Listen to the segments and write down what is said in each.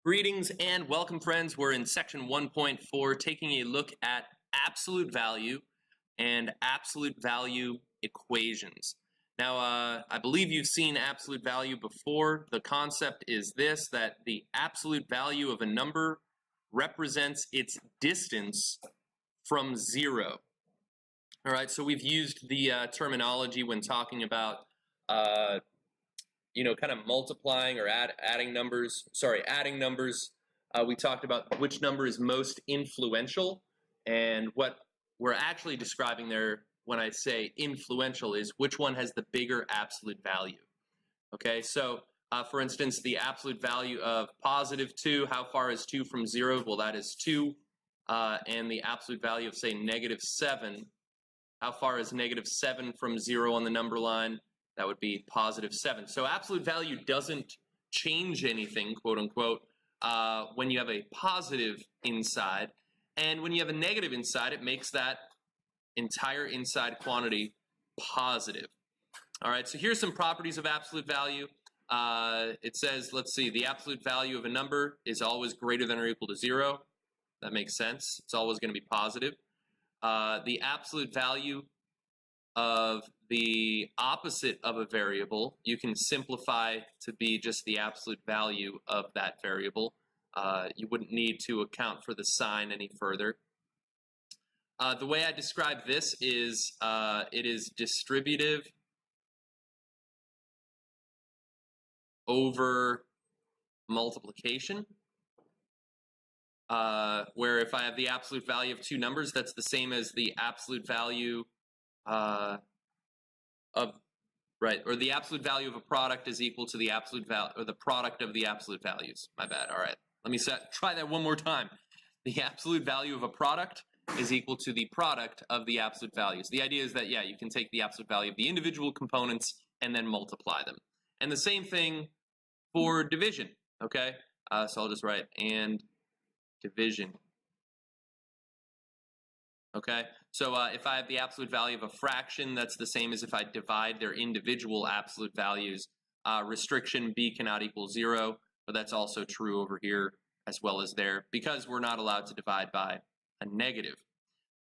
Greetings and welcome, friends. We're in section 1.4, taking a look at absolute value and absolute value equations. Now, I believe you've seen absolute value before. The concept is this, that the absolute value of a number represents its distance from zero. All right, so we've used the terminology when talking about kind of multiplying or adding numbers. We talked about which number is most influential, and what we're actually describing there when I say influential is which one has the bigger absolute value. Okay, so for instance, the absolute value of positive 2, how far is 2 from 0? Well, that is 2. And the absolute value of, say, negative 7, how far is negative 7 from 0 on the number line? That would be positive 7. So absolute value doesn't change anything, quote unquote, when you have a positive inside. And when you have a negative inside, it makes that entire inside quantity positive. All right, so here's some properties of absolute value. It says, let's see, the absolute value of a number is always greater than or equal to 0. That makes sense. It's always going to be positive. The absolute value of the opposite of a variable, you can simplify to be just the absolute value of that variable. You wouldn't need to account for the sign any further. The way I describe this is it is distributive over multiplication, where if I have the absolute value of two numbers, that's the same as the absolute value the absolute value of a product is equal to the absolute value, or the product of the absolute values. My bad. All right, let me try that one more time. The absolute value of a product is equal to the product of the absolute values. The idea is that, yeah, you can take the absolute value of the individual components and then multiply them. And the same thing for division, okay? So I'll just write and division. Okay, so if I have the absolute value of a fraction, that's the same as if I divide their individual absolute values. Restriction b cannot equal 0, but that's also true over here as well as there, because we're not allowed to divide by a negative.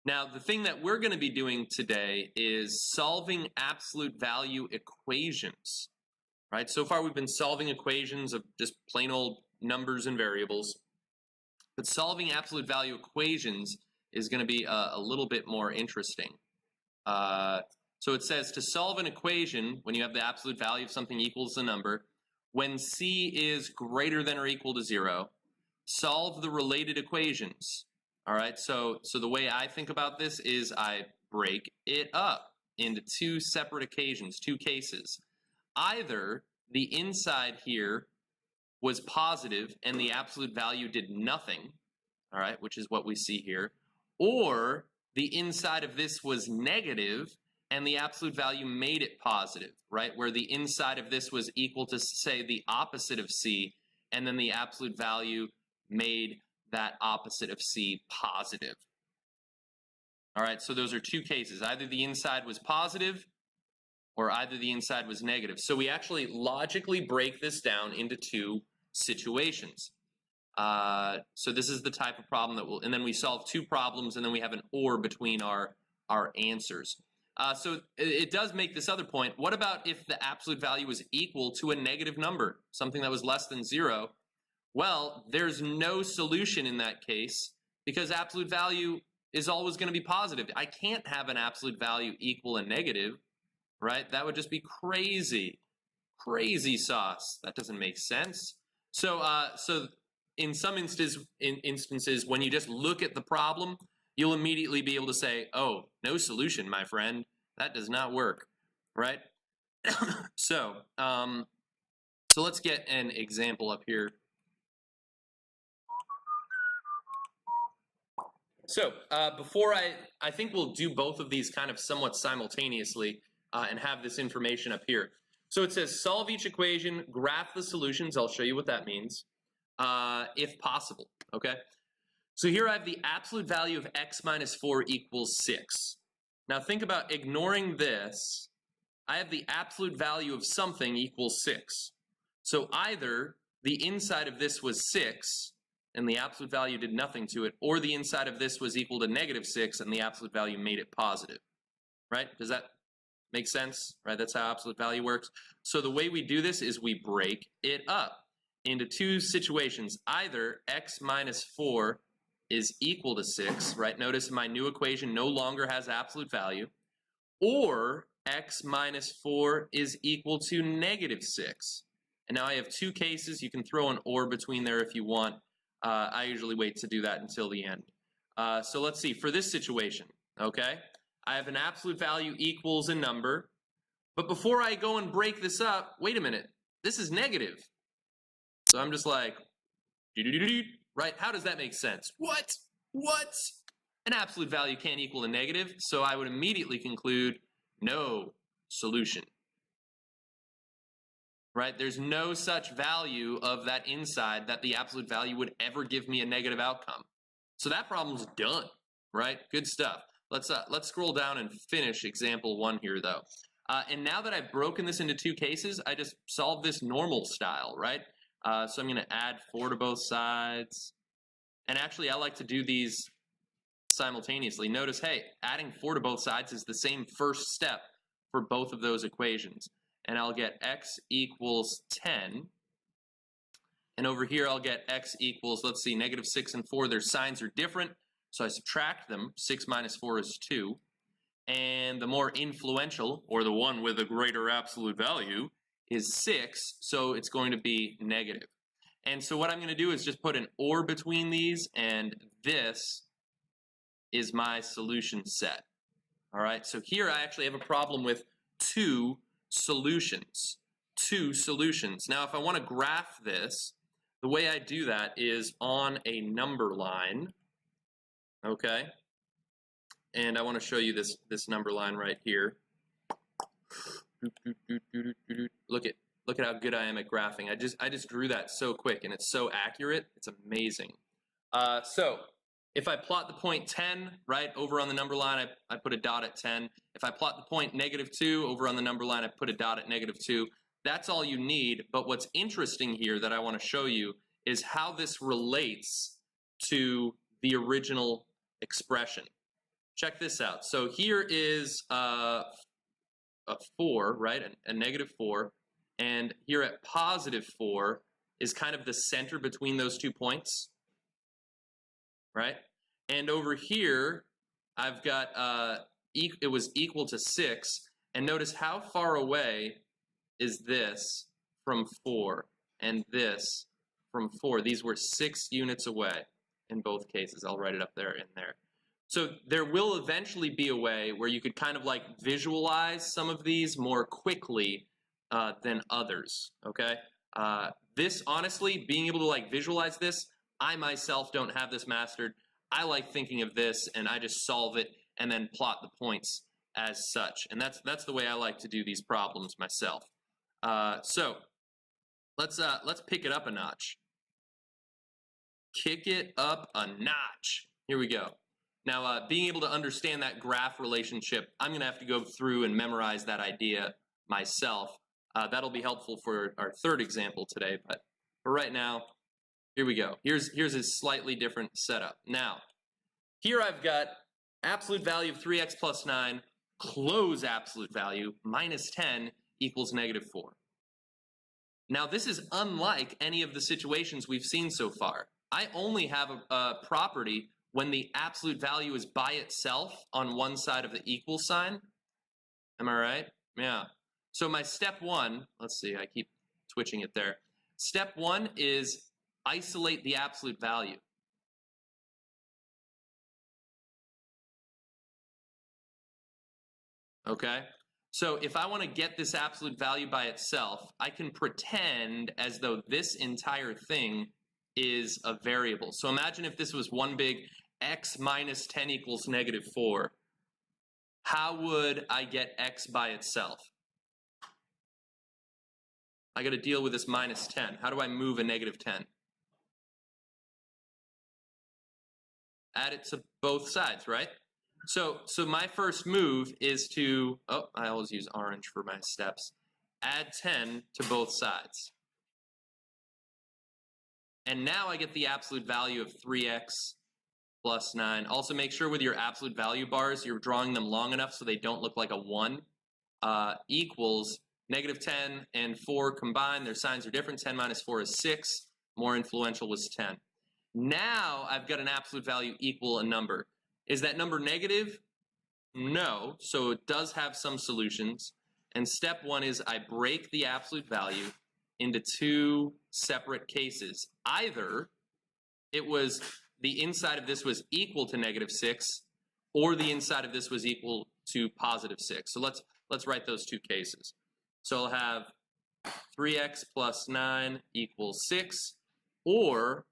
Now, the thing that we're going to be doing today is solving absolute value equations. Right? So far, we've been solving equations of just plain old numbers and variables, but solving absolute value equations is going to be a little bit more interesting. So it says to solve an equation when you have the absolute value of something equals the number, when c is greater than or equal to 0, solve the related equations. All right, so the way I think about this is I break it up into two separate occasions, two cases. Either the inside here was positive and the absolute value did nothing, all right, which is what we see here, or the inside of this was negative and the absolute value made it positive, right, where the inside of this was equal to, say, the opposite of c, and then the absolute value made that opposite of c positive. All right, so those are two cases. Either the inside was positive or either the inside was negative. So we actually logically break this down into two situations. So this is the type of problem that and then we solve two problems, and then we have an or between our answers. So it does make this other point. What about if the absolute value was equal to a negative number, something that was less than 0? Well, there's no solution in that case because absolute value is always going to be positive. I can't have an absolute value equal a negative, right? That would just be crazy, crazy sauce. That doesn't make sense. So, in some instances, when you just look at the problem, you'll immediately be able to say, oh, no solution, my friend. That does not work, right? So let's get an example up here. So before I think we'll do both of these kind of somewhat simultaneously and have this information up here. So it says solve each equation, graph the solutions. I'll show you what that means. If possible, okay? So here I have the absolute value of x minus 4 equals 6. Now think about ignoring this. I have the absolute value of something equals 6. So either the inside of this was 6, and the absolute value did nothing to it, or the inside of this was equal to -6, and the absolute value made it positive, right? Does that make sense, right? That's how absolute value works. So the way we do this is we break it up into two situations. Either x minus 4 is equal to 6, right? Notice my new equation no longer has absolute value, or x minus 4 is equal to -6. And now I have two cases. You can throw an or between there if you want. I usually wait to do that until the end. So let's see, for this situation, okay? I have an absolute value equals a number, but before I go and break this up, wait a minute, this is negative. So I'm just like, right? How does that make sense? What? An absolute value can't equal a negative, so I would immediately conclude no solution. Right? There's no such value of that inside that the absolute value would ever give me a negative outcome. So that problem's done, right? Good stuff. Let's scroll down and finish example 1 here, though. And now that I've broken this into two cases, I just solve this normal style, right? So I'm going to add 4 to both sides. And actually, I like to do these simultaneously. Notice, hey, adding 4 to both sides is the same first step for both of those equations. And I'll get x equals 10. And over here, I'll get x equals, let's see, -6 and 4. Their signs are different, so I subtract them. 6 minus 4 is 2. And the more influential, or the one with a greater absolute value, is 6, so it's going to be negative. And so what I'm going to do is just put an or between these, and this is my solution set. All right, so here I actually have a problem with two solutions. Now, if I want to graph this, the way I do that is on a number line, okay? And I want to show you this number line right here. Look at how good I am at graphing. I just drew that so quick, and it's so accurate. It's amazing. So if I plot the point 10, right, over on the number line, I put a dot at 10. If I plot the point -2 over on the number line, I put a dot at -2. That's all you need. But what's interesting here that I want to show you is how this relates to the original expression. Check this out. So here is a 4, right, a -4. And here at +4 is kind of the center between those 2 points, right? And over here, I've got, it was equal to 6. And notice how far away is this from 4 and this from 4. These were 6 units away in both cases. I'll write it up there in there. So there will eventually be a way where you could kind of like visualize some of these more quickly than others, okay? This, honestly, being able to like visualize this, I myself don't have this mastered. I like thinking of this, and I just solve it and then plot the points as such. And that's the way I like to do these problems myself. So let's pick it up a notch. Kick it up a notch. Here we go. Now, being able to understand that graph relationship, I'm going to have to go through and memorize that idea myself. That'll be helpful for our third example today, but for right now, here we go. Here's a slightly different setup. Now, here I've got absolute value of 3x plus 9, close absolute value, -10 equals -4. Now, this is unlike any of the situations we've seen so far. I only have a property when the absolute value is by itself on one side of the equal sign. Am I right? Yeah. So my step 1, let's see, I keep twitching it there. Step 1 is isolate the absolute value. Okay? So if I want to get this absolute value by itself, I can pretend as though this entire thing is a variable. So imagine if this was one big x minus 10 equals -4. How would I get x by itself? I got to deal with this -10. How do I move a -10? Add it to both sides, right? So my first move is to, I always use orange for my steps, add 10 to both sides. And now I get the absolute value of 3x plus 9. Also make sure with your absolute value bars, you're drawing them long enough so they don't look like a 1, equals negative 10 and 4 combined. Their signs are different. 10 minus 4 is 6. More influential was 10. Now I've got an absolute value equal a number. Is that number negative? No. So it does have some solutions. And step 1 is I break the absolute value into 2 separate cases. Either it was the inside of this was equal to negative 6, or the inside of this was equal to positive 6. So let's write those 2 cases. So I'll have 3x plus 9 equals 6, or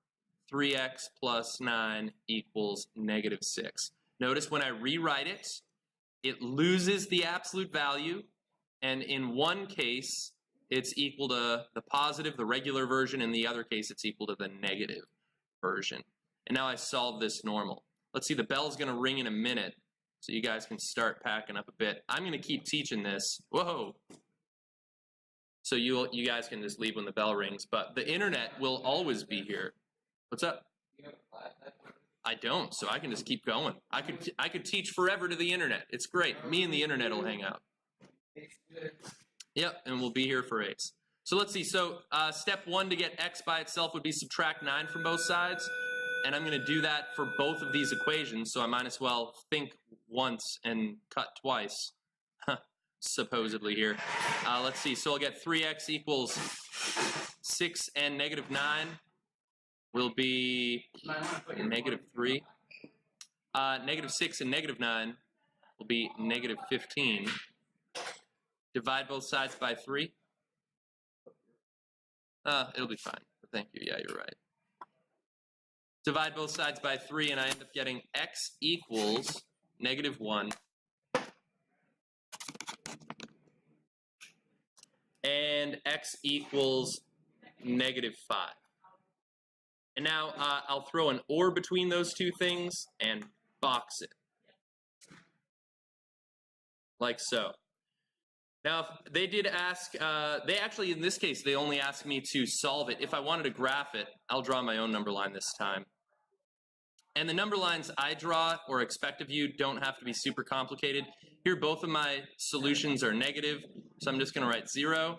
3x plus 9 equals negative 6. Notice when I rewrite it, it loses the absolute value, and in one case, it's equal to the positive, the regular version. In the other case, it's equal to the negative version. And now I solve this normal. Let's see, the bell's going to ring in a minute, so you guys can start packing up a bit. I'm going to keep teaching this. Whoa! So you guys can just leave when the bell rings, but the internet will always be here. What's up? I don't, so I can just keep going. I could teach forever to the internet. It's great. Me and the internet will hang out. Yep, and we'll be here for A's. So let's see. So step 1 to get x by itself would be subtract 9 from both sides. And I'm going to do that for both of these equations, so I might as well think once and cut twice, supposedly here. Let's see. So I'll get 3x equals 6 and negative 9 will be negative 3. Negative 6 and negative 9 will be negative 15. Divide both sides by 3. It'll be fine. Thank you. Yeah, you're right. Divide both sides by 3, and I end up getting x equals negative 1. And x equals negative 5. And now I'll throw an or between those two things and box it. Like so. Now, if they did ask, they actually, in this case, they only asked me to solve it. If I wanted to graph it, I'll draw my own number line this time. And the number lines I draw or expect of you don't have to be super complicated. Here, both of my solutions are negative, so I'm just going to write 0.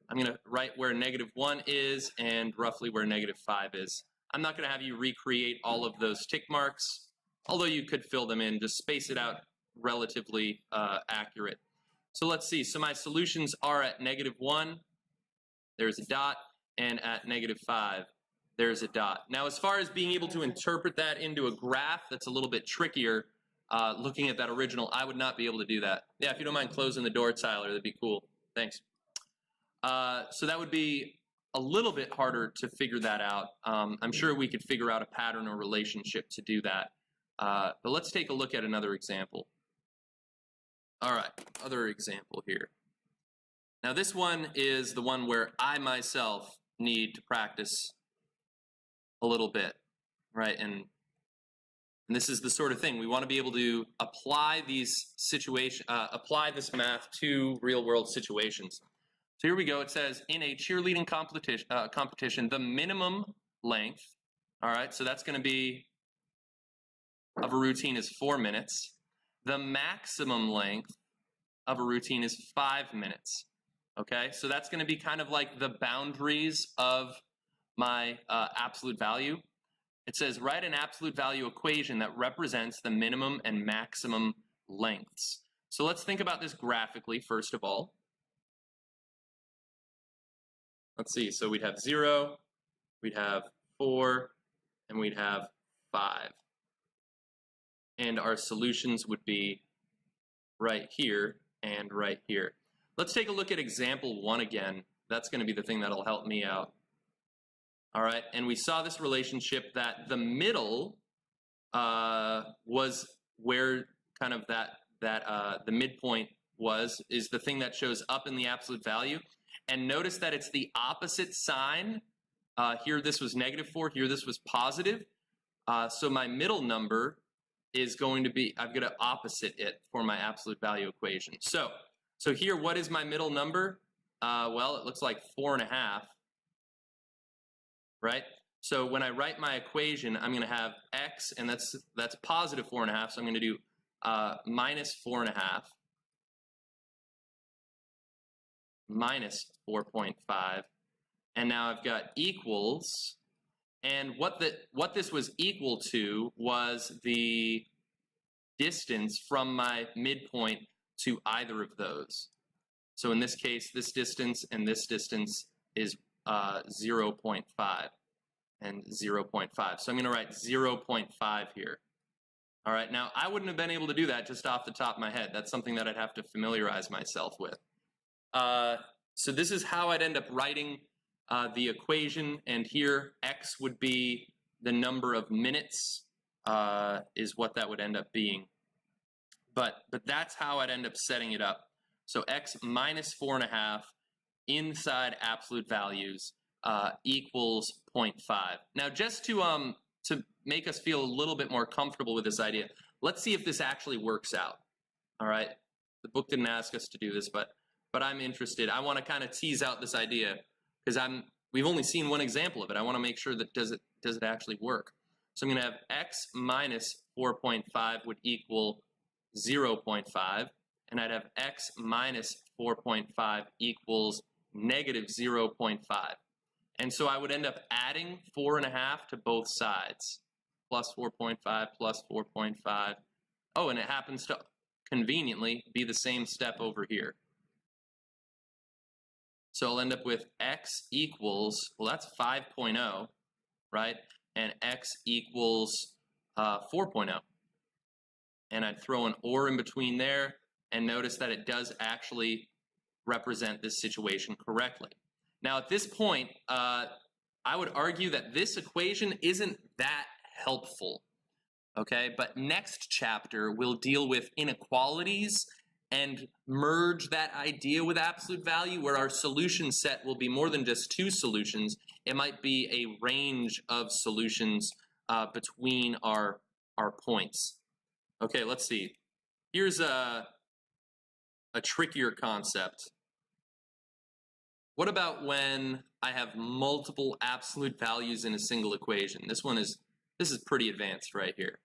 I'm going to write where negative 1 is and roughly where negative 5 is. I'm not going to have you recreate all of those tick marks, although you could fill them in. Just space it out relatively accurate. So let's see. So my solutions are at negative 1, there's a dot, and at negative 5, there's a dot. Now, as far as being able to interpret that into a graph, that's a little bit trickier. Looking at that original, I would not be able to do that. Yeah, if you don't mind closing the door, Tyler, that'd be cool. Thanks. So that would be a little bit harder to figure that out. I'm sure we could figure out a pattern or relationship to do that. But let's take a look at another example. All right, other example here. Now this one is the one where I myself need to practice a little bit, right? And this is the sort of thing we want to be able to apply these apply this math to real-world situations. So here we go. It says in a cheerleading competition, the minimum length. All right, so that's going to be of a routine is 4 minutes. The maximum length of a routine is 5 minutes. Okay, so that's going to be kind of like the boundaries of my absolute value. It says write an absolute value equation that represents the minimum and maximum lengths. So let's think about this graphically first of all. Let's see, so we'd have 0, we'd have 4, and we'd have 5. And our solutions would be right here and right here. Let's take a look at example 1 again. That's going to be the thing that'll help me out. All right, and we saw this relationship that the middle was where kind of the midpoint is the thing that shows up in the absolute value. And notice that it's the opposite sign. Here this was negative 4, here this was positive. So my middle number is going to be, I've got to opposite it for my absolute value equation. So here, what is my middle number? Well, it looks like 4.5, right? So when I write my equation, I'm going to have x, and that's positive 4.5, so I'm going to do minus 4.5 minus 4.5, and now I've got equals, and what this was equal to was the distance from my midpoint to either of those. So in this case, this distance and this distance is 0.5 and 0.5. So I'm going to write 0.5 here. All right, now I wouldn't have been able to do that just off the top of my head. That's something that I'd have to familiarize myself with. So this is how I'd end up writing the equation, and here x would be the number of minutes is what that would end up being. But that's how I'd end up setting it up. So x minus 4.5 inside absolute values equals 0.5. Now just to make us feel a little bit more comfortable with this idea, let's see if this actually works out. All right, the book didn't ask us to do this, but I'm interested. I want to kind of tease out this idea because we've only seen one example of it. I want to make sure that does it actually work. So I'm going to have x minus 4.5 would equal 0.5, and I'd have x minus 4.5 equals negative 0.5. And so I would end up adding 4.5 to both sides, plus 4.5 plus 4.5. Oh, and it happens to conveniently be the same step over here. So I'll end up with x equals, well, that's 5.0, right? And x equals 4.0. And I'd throw an or in between there, and notice that it does actually represent this situation correctly. Now at this point, I would argue that this equation isn't that helpful, okay? But next chapter we'll deal with inequalities and merge that idea with absolute value, where our solution set will be more than just two solutions. It might be a range of solutions between our points. Okay, let's see. Here's a trickier concept. What about when I have multiple absolute values in a single equation? This is pretty advanced right here.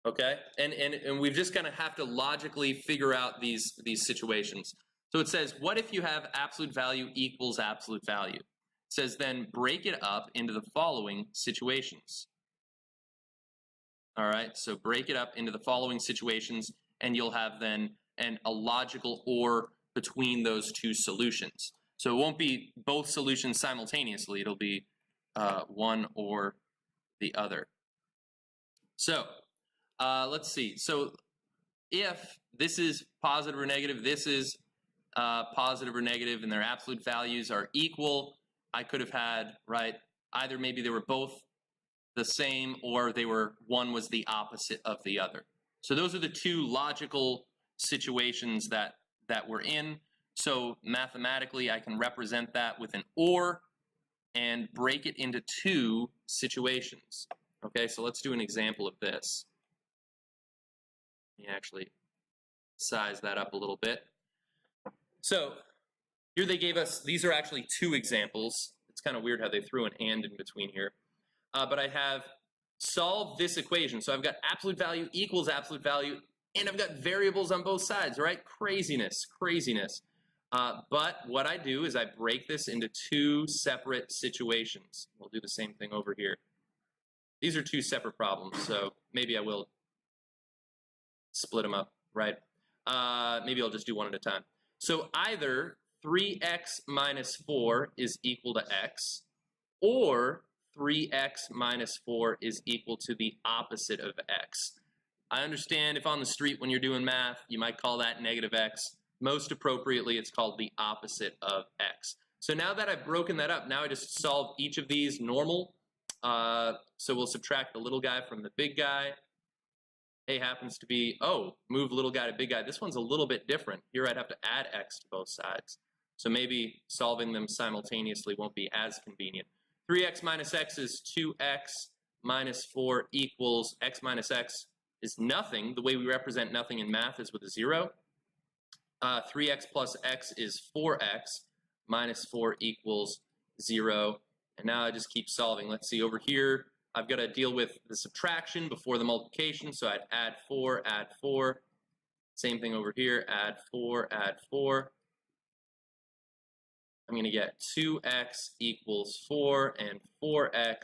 Okay, and we've just gonna have to logically figure out these situations. So it says, what if you have absolute value equals absolute value? It says then break it up into the following situations. All right, so break it up into the following situations, and you'll have then a logical or between those two solutions. So it won't be both solutions simultaneously. It'll be one or the other. So let's see. So if this is positive or negative, this is positive or negative, and their absolute values are equal, I could have had, right, either maybe they were both the same, or one was the opposite of the other. So those are the two logical situations that we're in. So mathematically, I can represent that with an or and break it into two situations. Okay, so let's do an example of this. Let me actually size that up a little bit. So here they gave us, these are actually two examples. It's kind of weird how they threw an and in between here. But I have solved this equation. So I've got absolute value equals absolute value, and I've got variables on both sides, right? Craziness, craziness. But what I do is I break this into two separate situations. We'll do the same thing over here. These are two separate problems, so maybe I will split them up, right? Maybe I'll just do one at a time. So either 3x minus 4 is equal to x, or 3x minus 4 is equal to the opposite of x. I understand if on the street when you're doing math, you might call that negative x. Most appropriately, it's called the opposite of x. So now that I've broken that up, now I just solve each of these normal. So we'll subtract the little guy from the big guy. A happens to be, oh, move little guy to big guy. This one's a little bit different. Here I'd have to add x to both sides. So maybe solving them simultaneously won't be as convenient. 3x minus x is 2x minus 4 equals x minus x is nothing. The way we represent nothing in math is with a 0. 3x plus x is 4x minus 4 equals 0. And now I just keep solving. Let's see, over here, I've got to deal with the subtraction before the multiplication. So I'd add 4, add 4. Same thing over here, add 4, add 4. I'm going to get 2x equals 4 and 4x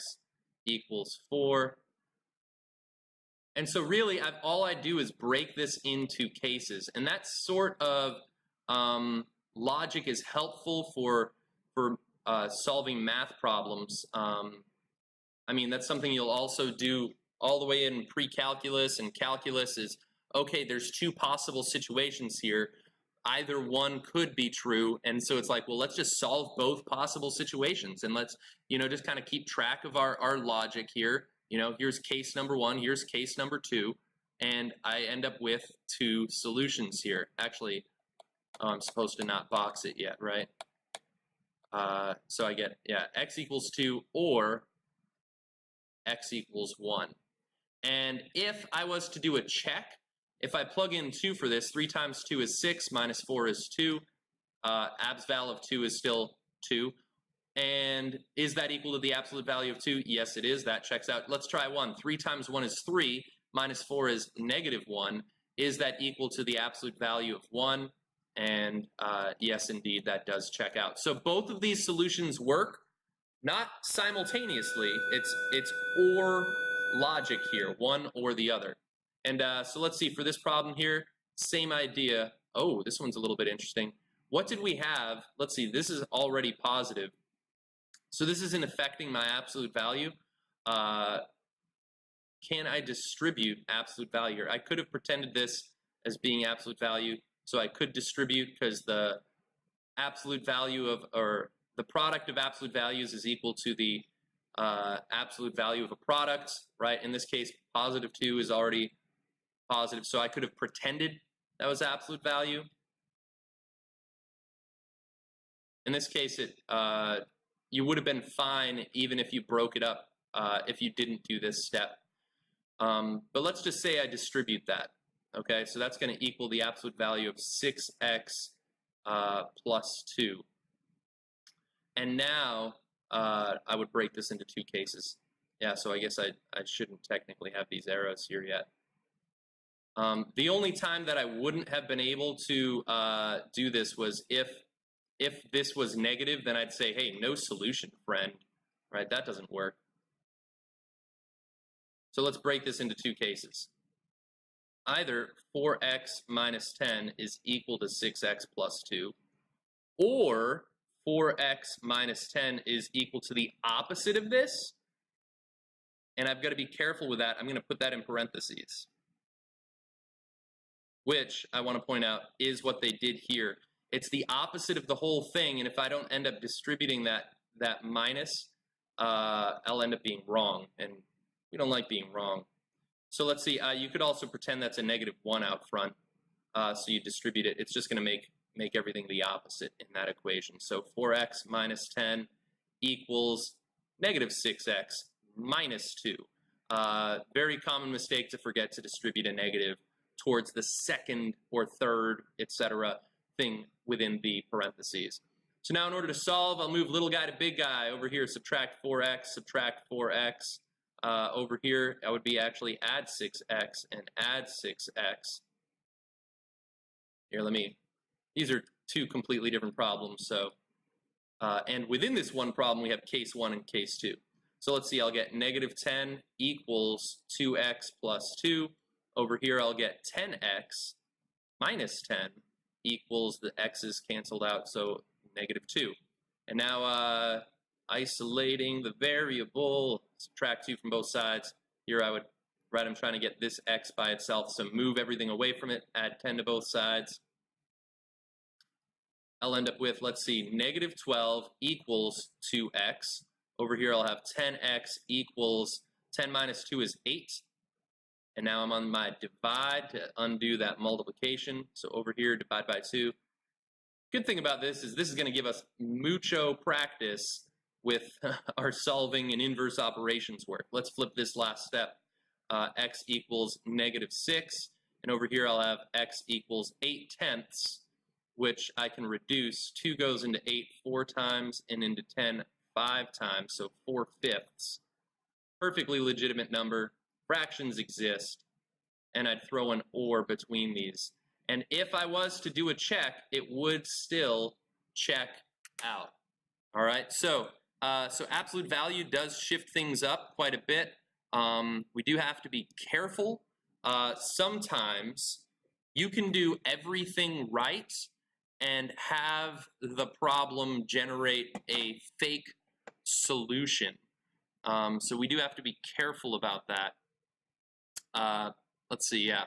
equals 4. And so really, all I do is break this into cases. And that sort of logic is helpful for solving math problems. I mean, that's something you'll also do all the way in pre-calculus and calculus is, okay, there's two possible situations here. Either one could be true, and so it's like, well, let's just solve both possible situations, and let's, just kind of keep track of our logic here. Here's case number 1, here's case number 2, and I end up with 2 solutions here. Actually, I'm supposed to not box it yet, right? So I get, x equals 2 or x equals 1. And if I was to do a check, if I plug in 2 for this, 3 times 2 is 6, minus 4 is 2. Abs val of 2 is still 2. And is that equal to the absolute value of 2? Yes, it is. That checks out. Let's try 1. 3 times 1 is 3, minus 4 is negative 1. Is that equal to the absolute value of 1? And yes, indeed, that does check out. So both of these solutions work, not simultaneously. It's or logic here, one or the other. And so let's see, for this problem here, same idea. Oh, this one's a little bit interesting. What did we have? Let's see, this is already positive. So this isn't affecting my absolute value. Can I distribute absolute value here? I could have pretended this as being absolute value, so I could distribute because the absolute value of, or the product of absolute values is equal to the absolute value of a product, right? In this case, positive 2 is already positive, so I could have pretended that was absolute value. In this case, you would have been fine even if you broke it up, if you didn't do this step. But let's just say I distribute that. Okay, so that's going to equal the absolute value of 6x plus 2. And now I would break this into 2 cases. Yeah, so I guess I shouldn't technically have these arrows here yet. The only time that I wouldn't have been able to do this was if this was negative, then I'd say, hey, no solution, friend. Right? That doesn't work. So let's break this into 2 cases. Either 4x minus 10 is equal to 6x plus 2, or 4x minus 10 is equal to the opposite of this. And I've got to be careful with that. I'm going to put that in parentheses, which I want to point out is what they did here. It's the opposite of the whole thing, and if I don't end up distributing that minus, I'll end up being wrong, and we don't like being wrong. So let's see, you could also pretend that's a negative 1 out front, so you distribute it. It's just going to make everything the opposite in that equation. So 4x minus 10 equals negative 6x minus 2. Very common mistake to forget to distribute a negative towards the second or third, etc. thing within the parentheses. So now in order to solve, I'll move little guy to big guy. Over here, subtract 4x, subtract 4x. Over here, I would be actually add 6x and add 6x. Here, these are 2 completely different problems. So, and within this one problem, we have case 1 and case 2. So let's see, I'll get negative 10 equals 2x plus 2. Over here, I'll get 10x minus 10 equals, the x's canceled out, so negative 2. And now isolating the variable, subtract 2 from both sides. Here I would, right, I'm trying to get this x by itself, so move everything away from it, add 10 to both sides. I'll end up with, let's see, negative 12 equals 2x. Over here I'll have 10x equals 10 minus 2 is 8. And now I'm on my divide to undo that multiplication. So over here, divide by 2. Good thing about this is going to give us mucho practice with our solving and inverse operations work. Let's flip this last step. X equals negative 6. And over here I'll have x equals 8/10, which I can reduce. 2 goes into 8 4 times and into 10 5 times, so 4/5. Perfectly legitimate number. Fractions exist, and I'd throw an or between these. And if I was to do a check, it would still check out. All right, so absolute value does shift things up quite a bit. We do have to be careful. Sometimes you can do everything right and have the problem generate a fake solution. So we do have to be careful about that. Let's see, yeah.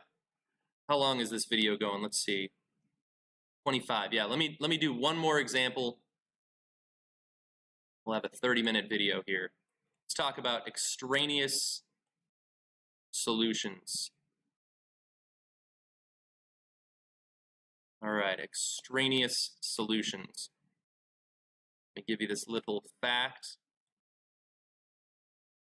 How long is this video going? Let's see. 25. Yeah, let me do one more example. We'll have a 30-minute video here. Let's talk about extraneous solutions. All right, extraneous solutions. Let me give you this little fact.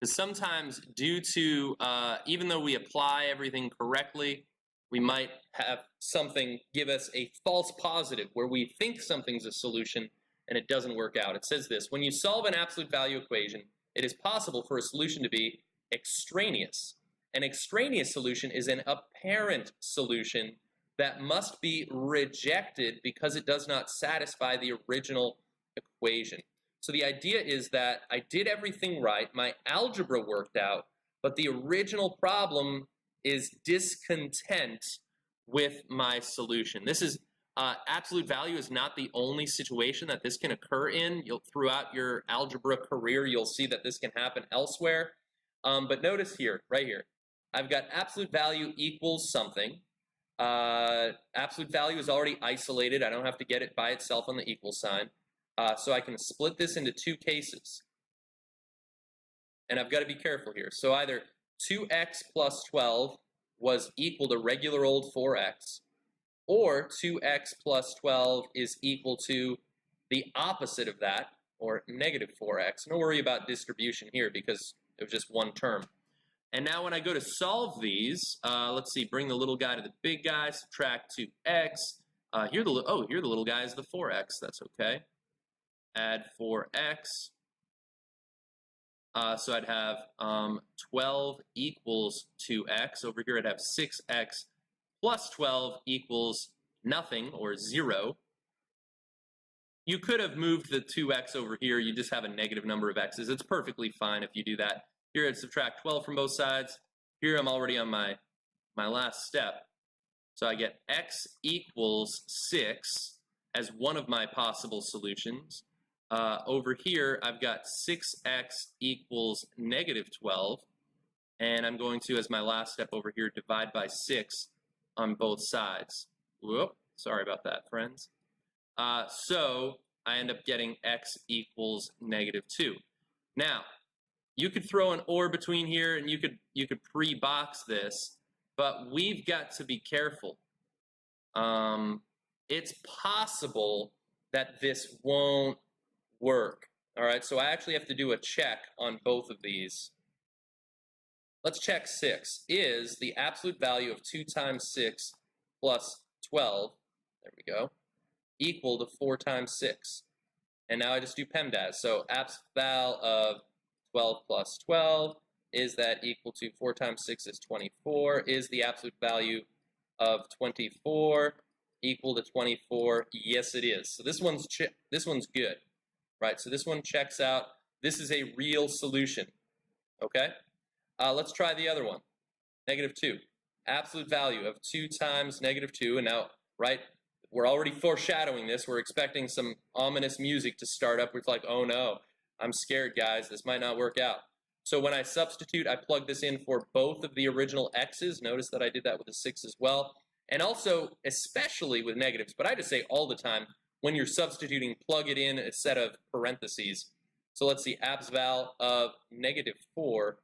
Because sometimes due to, even though we apply everything correctly, we might have something give us a false positive where we think something's a solution and it doesn't work out. It says this: when you solve an absolute value equation, it is possible for a solution to be extraneous. An extraneous solution is an apparent solution that must be rejected because it does not satisfy the original equation. So the idea is that I did everything right, my algebra worked out, but the original problem is discontent with my solution. This is absolute value is not the only situation that this can occur in. Throughout your algebra career, you'll see that this can happen elsewhere. But notice here, right here, I've got absolute value equals something. Absolute value is already isolated. I don't have to get it by itself on the equal sign. So I can split this into two cases. And I've got to be careful here. So either 2x plus 12 was equal to regular old 4x, or 2x plus 12 is equal to the opposite of that, or negative 4x. No worry about distribution here because it was just one term. And now when I go to solve these, let's see, bring the little guy to the big guy, subtract 2x. Here the little guy is the 4x. That's okay. Add 4x. So I'd have 12 equals 2x. Over here I'd have 6x plus 12 equals nothing, or 0. You could have moved the 2x over here. You just have a negative number of x's. It's perfectly fine if you do that. Here I'd subtract 12 from both sides. Here I'm already on my last step. So I get x equals 6 as one of my possible solutions. Over here, I've got 6x equals negative 12. And I'm going to, as my last step over here, divide by 6 on both sides. Whoop, sorry about that, friends. So I end up getting x equals negative 2. Now, you could throw an or between here, and you could pre-box this, but we've got to be careful. It's possible that this won't work. All right, so I actually have to do a check on both of these. Let's check 6. Is the absolute value of 2 times 6 plus 12, there we go, equal to 4 times 6? And now I just do PEMDAS. So abs val of 12 plus 12, is that equal to 4 times 6 is 24? Is the absolute value of 24 equal to 24? Yes, it is. So this one's good, right? So this one checks out. This is a real solution, okay? Let's try the other one, negative 2. Absolute value of 2 times negative 2, and now, right, we're already foreshadowing this. We're expecting some ominous music to start up. It's like, oh no, I'm scared, guys. This might not work out. So when I substitute, I plug this in for both of the original x's. Notice that I did that with a 6 as well. And also, especially with negatives, but I just say all the time, when you're substituting, plug it in a set of parentheses. So let's see, abs val of negative 4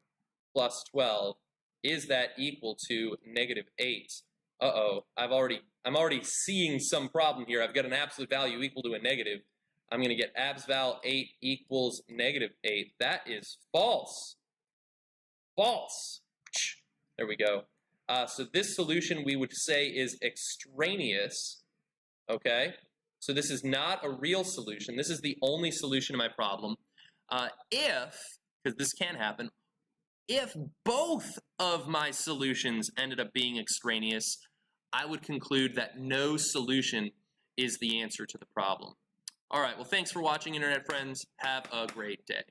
plus 12, is that equal to negative 8? Uh-oh, I'm already seeing some problem here. I've got an absolute value equal to a negative. I'm going to get abs val 8 equals negative 8. That is false. False. There we go. So this solution we would say is extraneous. Okay? So this is not a real solution. This is the only solution to my problem. If, because this can happen, if both of my solutions ended up being extraneous, I would conclude that no solution is the answer to the problem. All right, well, thanks for watching, Internet friends. Have a great day.